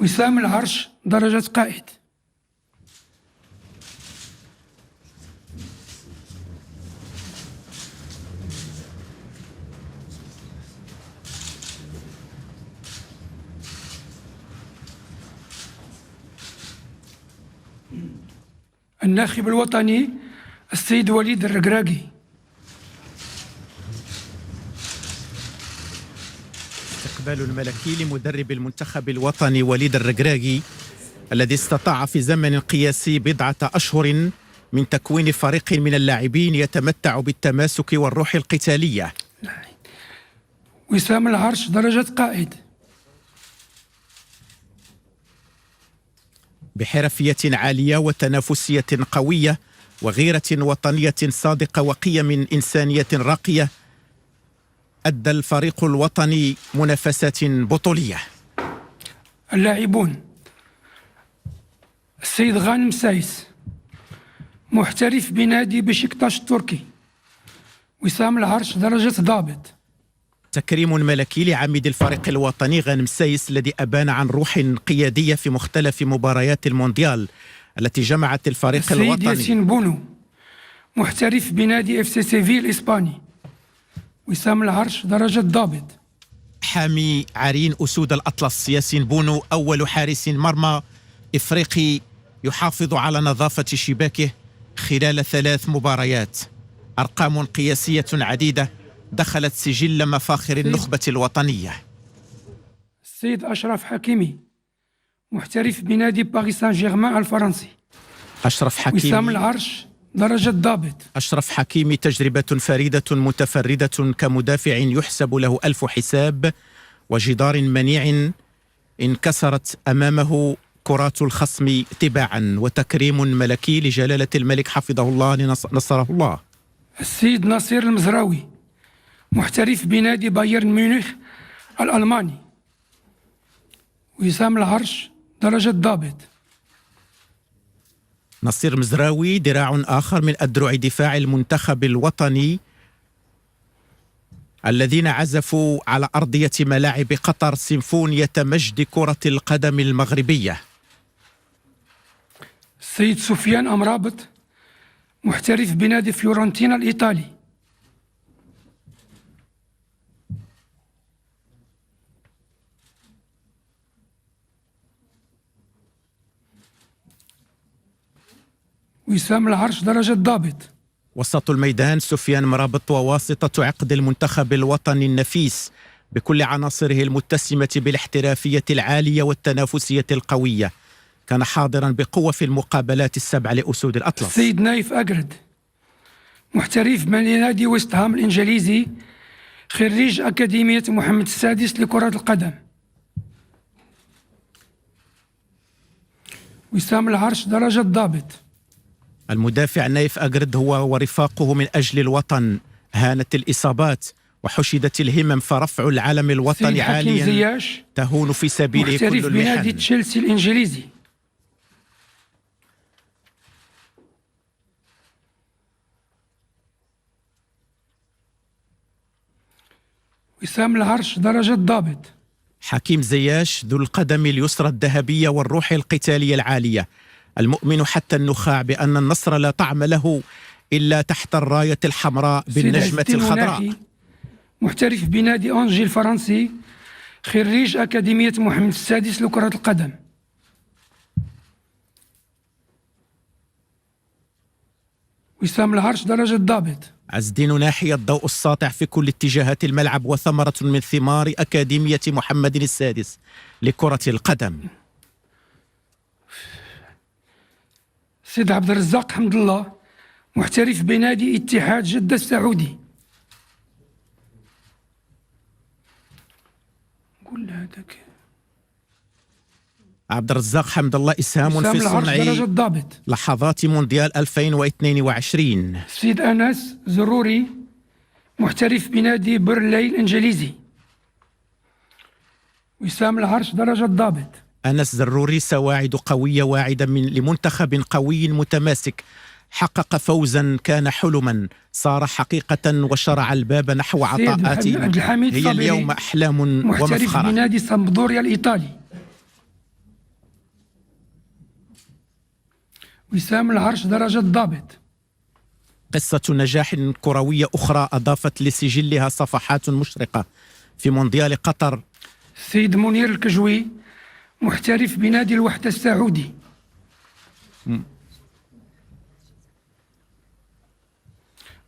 وسام العرش درجة قائد. الناخب الوطني السيد وليد الركراكي. استقبال الملكي لمدرب المنتخب الوطني وليد الركراكي الذي استطاع في زمن قياسي بضعة أشهر من تكوين فريق من اللاعبين يتمتع بالتماسك والروح القتالية. وسام العرش درجة قائد. بحرفية عالية وتنافسية قوية وغيرة وطنية صادقة وقيم إنسانية راقية أدى الفريق الوطني منافسات بطولية. اللاعبون: السيد غانم سايس محترف بنادي بشكتاش التركي. وسام العرش درجة ضابط. تكريم ملكي لعميد الفريق الوطني غانم سايس الذي أبان عن روح قيادية في مختلف مباريات المونديال التي جمعت الفريق الوطني. السيد ياسين بونو محترف بنادي اف سي سيفيل الإسباني. وسام العرش درجة ضابط. حامي عرين أسود الأطلس ياسين بونو أول حارس مرمى إفريقي يحافظ على نظافة شباكه خلال 3 مباريات. أرقام قياسية عديدة دخلت سجل مفاخر النخبة الوطنية. السيد أشرف حكيمي محترف بنادي باريس سان جيرمان الفرنسي. أشرف حكيمي وسام العرش درجة ضابط. أشرف حكيمي تجربة فريدة متفردة كمدافع يحسب له 1000 حساب وجدار منيع انكسرت أمامه كرات الخصم تباعا. وتكريم ملكي لجلالة الملك حفظه الله نصره الله. السيد نصير المزراوي محترف بنادي بايرن ميونخ الألماني. وسام العرش درجة ضابط. نصير مزراوي ذراع آخر من أذرع دفاع المنتخب الوطني الذين عزفوا على أرضية ملاعب قطر سيمفونية مجد كرة القدم المغربية. السيد سفيان أمرابط محترف بنادي فيورنتينا الإيطالي. وسام العرش درجة ضابط. وسط الميدان سفيان مرابط وواسطة عقد المنتخب الوطني النفيس بكل عناصره المتسمة بالاحترافية العالية والتنافسية القوية كان حاضرا بقوة في المقابلات 7 لأسود الأطلس. السيد نايف أقرد محترف بنادي ويست هام الإنجليزي خريج أكاديمية محمد السادس لكرة القدم. وسام العرش درجة ضابط. المدافع نايف أقرد هو ورفاقه من أجل الوطن هانت الإصابات وحشدت الهمم فرفع العلم الوطني عاليا تهون في سبيله كل محترف بنادي المحن. تشيلسي الإنجليزي. وسام العرش درجة ضابط. حكيم زياش ذو القدم اليسرى الذهبية والروح القتالية العالية المؤمن حتى النخاع بأن النصر لا طعم له إلا تحت الراية الحمراء بالنجمة الخضراء. محترف بنادي أنجي الفرنسي خريج أكاديمية محمد السادس لكرة القدم. وسام العرش درجة ضابط. عز الدين ناحية الضوء الساطع في كل اتجاهات الملعب وثمرة من ثمار أكاديمية محمد السادس لكرة القدم. سيد عبد الرزاق حمد الله محترف بنادي اتحاد جدة السعودي. قول هذاك عبد الرزاق حمد الله إسهام في صنع لحظات مونديال 2022. السيد أنس زروري محترف بنادي برلي الإنجليزي. وسام العرش درجة ضابط. أنس زروري سواعد قوية واعدة لمنتخب قوي متماسك حقق فوزا كان حلما صار حقيقة وشرع الباب نحو عطاءات هي اليوم أحلام محترف ومفخرة. بنادي سامبدوريا الإيطالي. وسام العرش درجة ضابط. قصة نجاح كروية أخرى أضافت لسجلها صفحات مشرقة في مونديال قطر. السيد منير الكجوي محترف بنادي الوحدة السعودي.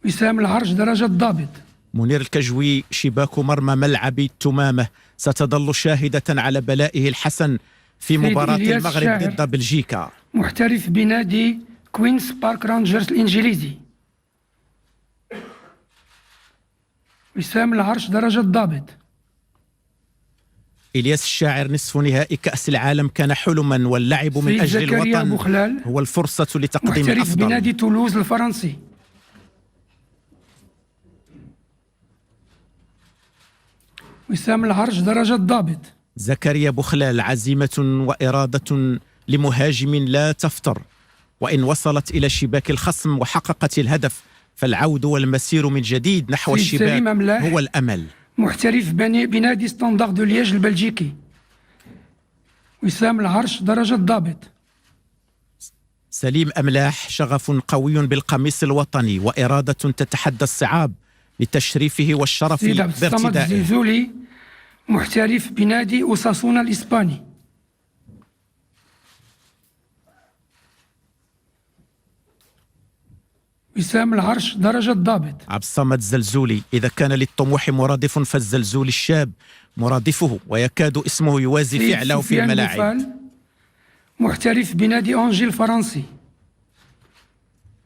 وسام العرش درجة ضابط. منير الكجوي شباك مرمى ملعب التمامة ستظل شاهدة على بلائه الحسن في مباراة المغرب ضد بلجيكا. محترف بنادي كوينز بارك رانجرز الإنجليزي. وسام العرش درجة ضابط. إلياس الشاعر نصف نهائي كأس العالم كان حلما، واللعب من أجل الوطن هو الفرصة لتقديم محترف الأفضل. بنادي تولوز الفرنسي. وسام العرش درجة ضابط. زكريا بوخلال عزيمة وإرادة لمهاجم لا تفتر، وإن وصلت إلى شباك الخصم وحققت الهدف فالعود والمسير من جديد نحو الشباك هو الأمل. محترف بنادي ستاندار دو ليج البلجيكي. وسام العرش درجة ضابط. سليم أملاح شغف قوي بالقميص الوطني وإرادة تتحدى الصعاب لتشريفه والشرف بارتدائه. الزلزولي محترف بنادي أوساسونا الإسباني. وسام العرش درجة ضابط. عبد الصمد الزلزولي إذا كان للطموح مرادف فالزلزول الشاب مرادفه، ويكاد اسمه يوازي فعله في الملاعب. محترف بنادي أنجي الفرنسي.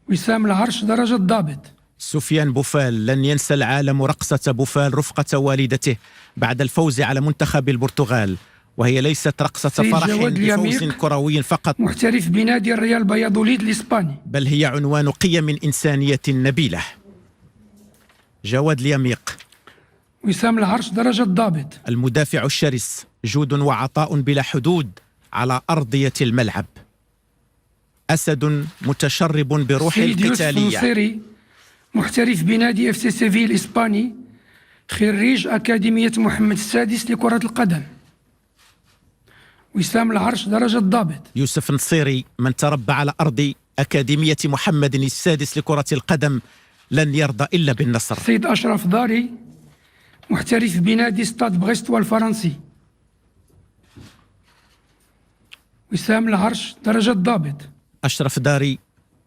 وسام العرش درجة ضابط. سفيان بوفال لن ينسى العالم رقصة بوفال رفقة والدته بعد الفوز على منتخب البرتغال، وهي ليست رقصة فرح بفوز كروي فقط. محترف بنادي الريال بياضوليد الإسباني، بل هي عنوان قيم إنسانية نبيلة. جواد اليميق. وسام العرش درجة ضابط. المدافع الشرس، جود وعطاء بلا حدود على أرضية الملعب. أسد متشرب بروح القتالية. محترف بنادي FC سيفيل الإسباني، خريج أكاديمية محمد السادس لكرة القدم. وسام العرش درجة ضابط. يوسف نصيري من تربى على أرض أكاديمية محمد السادس لكرة القدم لن يرضى إلا بالنصر. سيد أشرف داري محترف بنادي ستاد بغيست الفرنسي. وسام العرش درجة ضابط. أشرف داري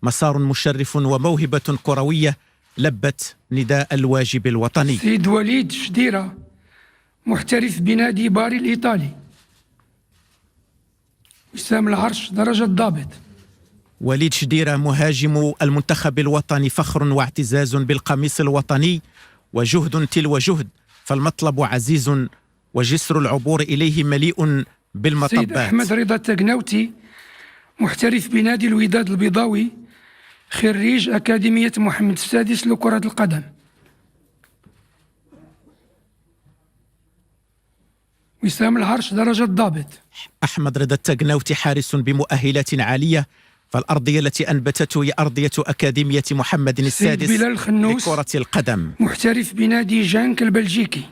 مسار مشرف وموهبة كروية لبت نداء الواجب الوطني. سيد وليد شديرة محترف بنادي باري الإيطالي. وسام العرش درجة ضابط. وليد شديرة مهاجم المنتخب الوطني، فخر واعتزاز بالقميص الوطني وجهد تلو جهد، فالمطلب عزيز وجسر العبور إليه مليء بالمطبات. سيد أحمد رضا التقناوتي محترف بنادي الوداد البيضاوي، خريج أكاديمية محمد السادس لكرة القدم. وسام العرش درجة ضابط. أحمد رضا التقناوتي حارس بمؤهلات عالية، فالأرضية التي أنبتته هي أرضية أكاديمية محمد السادس لكرة القدم. محترف بنادي جانك البلجيكي.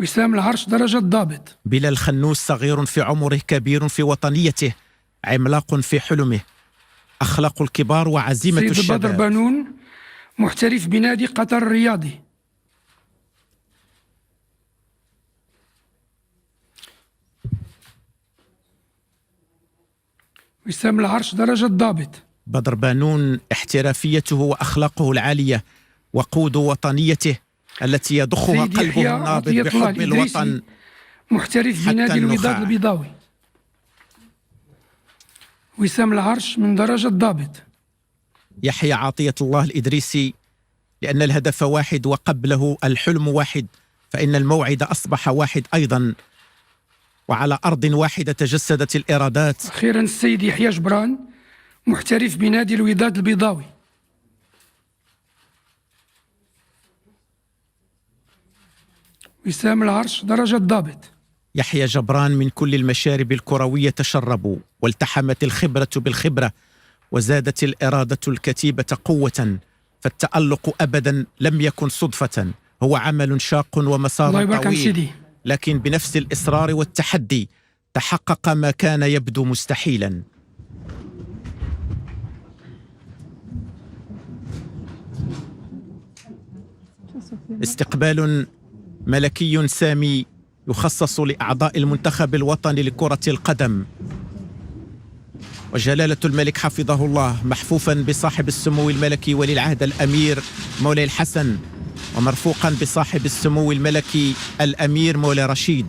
وسام العرش درجة ضابط. بلال خنوس صغير في عمره، كبير في وطنيته، عملاق في حلمه، أخلاق الكبار وعزيمة سيد الشباب. بدر بانون محترف بنادي قطر الرياضي. وسام العرش درجة ضابط. بدر بانون احترافيته وأخلاقه العالية وقود وطنيته التي يضخها قلبه النابض بحب الوطن. محترف بنادي الوداد البيضاوي. وسام العرش من درجة ضابط. يحيى عطية الله الإدريسي، لأن الهدف واحد وقبله الحلم واحد، فإن الموعد أصبح واحد أيضا، وعلى أرض واحدة تجسدت الإرادات. أخيرا السيد يحيى جبران محترف بنادي الوداد البيضاوي. وسام العرش درجة ضابط. يحيى جبران من كل المشارب الكروية تشربوا، والتحمت الخبرة بالخبرة، وزادت الإرادة الكتيبة قوة، فالتألق أبدا لم يكن صدفة، هو عمل شاق ومسار طويل لكن بنفس الإصرار والتحدي تحقق ما كان يبدو مستحيلا. استقبال ملكي سامي يخصص لأعضاء المنتخب الوطني لكرة القدم، وجلالة الملك حفظه الله محفوفا بصاحب السمو الملكي ولي العهد الأمير مولاي الحسن، ومرفوقا بصاحب السمو الملكي الأمير مولاي رشيد،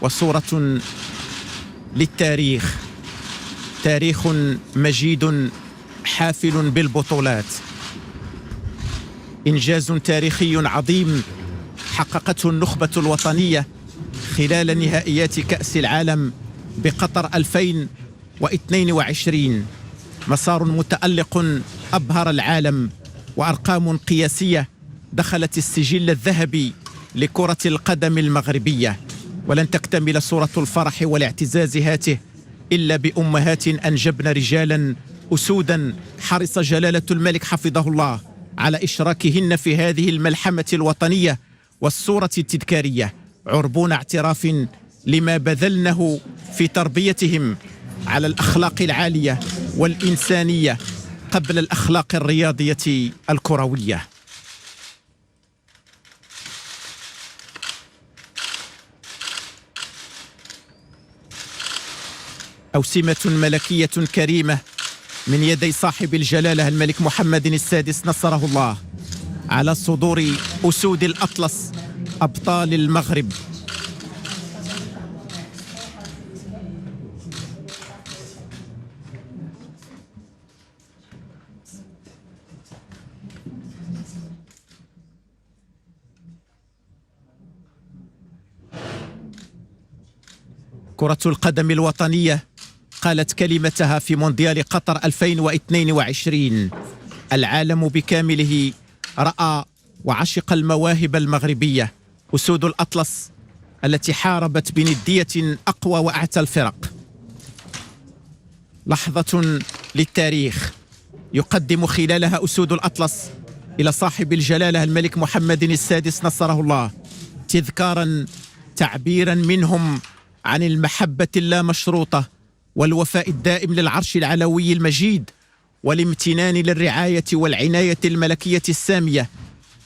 وصورة للتاريخ، تاريخ مجيد حافل بالبطولات، إنجاز تاريخي عظيم حققته النخبة الوطنية خلال نهائيات كأس العالم بقطر 2022. مسار متألق أبهر العالم، وأرقام قياسية دخلت السجل الذهبي لكرة القدم المغربية. ولن تكتمل صورة الفرح والاعتزاز هاته إلا بأمهات أنجبن رجالا أسودا حرص جلالة الملك حفظه الله على إشراكهن في هذه الملحمة الوطنية والصورة التذكارية، عربون اعتراف لما بذلنه في تربيتهم على الأخلاق العالية والإنسانية قبل الأخلاق الرياضية الكروية. أوسمة ملكية كريمة من يدي صاحب الجلالة الملك محمد السادس نصره الله على صدور أسود الأطلس أبطال المغرب. كرة القدم الوطنية قالت كلمتها في مونديال قطر 2022. العالم بكامله رأى وعشق المواهب المغربية، أسود الأطلس التي حاربت بندية أقوى وأعتى الفرق. لحظة للتاريخ يقدم خلالها أسود الأطلس إلى صاحب الجلالة الملك محمد السادس نصره الله تذكارا، تعبيرا منهم عن المحبة اللامشروطة والوفاء الدائم للعرش العلوي المجيد، والامتنان للرعاية والعناية الملكية السامية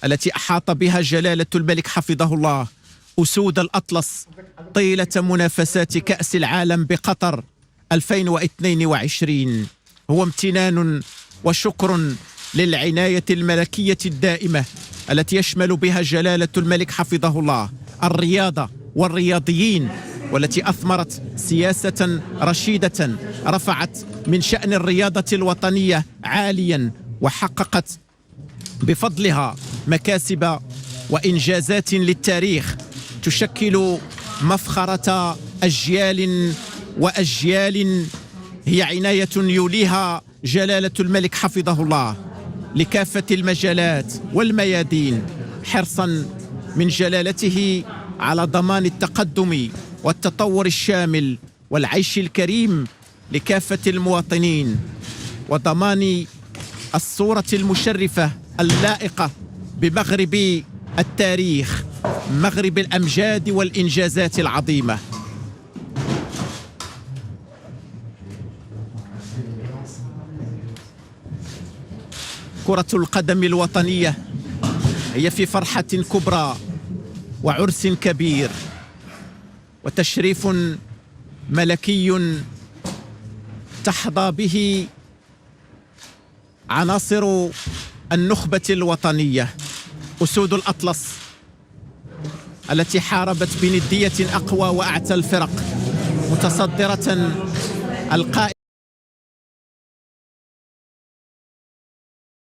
التي أحاط بها جلالة الملك حفظه الله أسود الأطلس طيلة منافسات كأس العالم بقطر 2022. هو امتنان وشكر للعناية الملكية الدائمة التي يشمل بها جلالة الملك حفظه الله الرياضة والرياضيين، والتي أثمرت سياسة رشيدة رفعت من شأن الرياضة الوطنية عاليا، وحققت بفضلها مكاسب وإنجازات للتاريخ تشكل مفخرة أجيال وأجيال. هي عناية يوليها جلالة الملك حفظه الله لكافة المجالات والميادين، حرصا من جلالته على ضمان التقدم والتطور الشامل والعيش الكريم لكافة المواطنين، وضمان الصورة المشرفة اللائقة بمغرب التاريخ، مغرب الأمجاد والإنجازات العظيمة. كرة القدم الوطنية هي في فرحة كبرى وعرس كبير وتشريف ملكي تحظى به عناصر النخبة الوطنية، أسود الأطلس التي حاربت بندية أقوى وأعتى الفرق، متصدرة القائمة